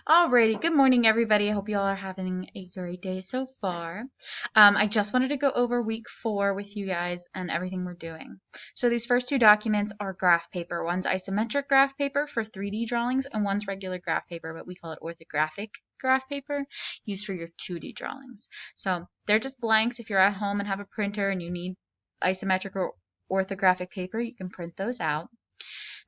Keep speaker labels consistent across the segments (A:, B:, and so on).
A: Alrighty, good morning everybody. I hope you all are having a great day so far. I just wanted to go over week 4 with you guys and everything we're doing. So these first two documents are graph paper. One's isometric graph paper for 3D drawings and one's regular graph paper, but we call it orthographic graph paper, used for your 2D drawings. So they're just blanks. If you're at home and have a printer and you need isometric or orthographic paper, you can print those out.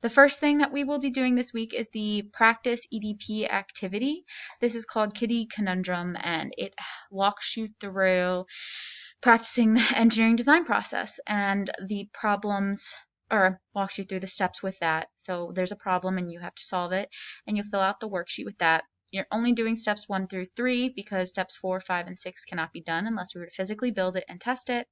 A: The first thing that we will be doing this week is the practice EDP activity. This is called Kitty Conundrum, and it walks you through practicing the engineering design process and the problems, or walks you through the steps with that. So there's a problem and you have to solve it, and you'll fill out the worksheet with that. You're only doing steps 1 through 3 because steps 4, 5, and 6 cannot be done unless we were to physically build it and test it.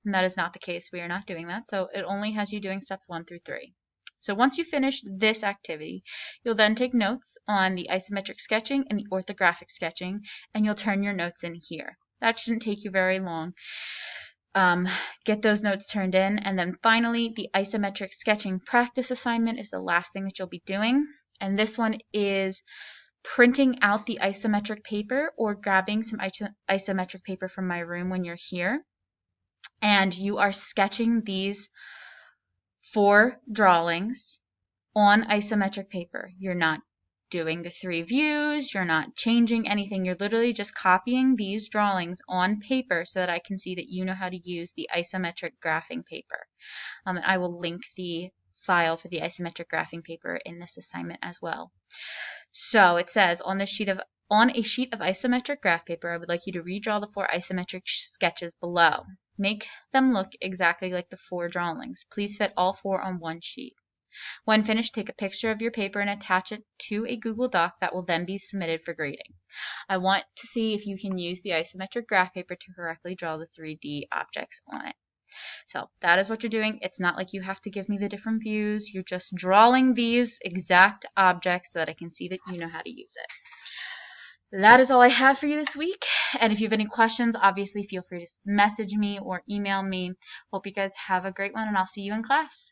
A: And that is not the case. We are not doing that. So it only has you doing steps 1 through 3. So once you finish this activity, you'll then take notes on the isometric sketching and the orthographic sketching, and you'll turn your notes in here. That shouldn't take you very long. Get those notes turned in, and then finally, the isometric sketching practice assignment is the last thing that you'll be doing. And this one is printing out the isometric paper or grabbing some isometric paper from my room when you're here. And you are sketching these 4 drawings on isometric paper. You're not doing the 3 views, you're not changing anything, you're literally just copying these drawings on paper so that I can see that you know how to use the isometric graphing paper. And I will link the file for the isometric graphing paper in this assignment as well. So it says on a sheet of isometric graph paper, I would like you to redraw the 4 isometric sketches below. Make them look exactly like the 4 drawings. Please fit all 4 on one sheet. When finished, take a picture of your paper and attach it to a Google Doc that will then be submitted for grading. I want to see if you can use the isometric graph paper to correctly draw the 3D objects on it. So that is what you're doing. It's not like you have to give me the different views. You're just drawing these exact objects so that I can see that you know how to use it. That is all I have for you this week. And if you have any questions, obviously feel free to message me or email me. Hope you guys have a great one, and I'll see you in class.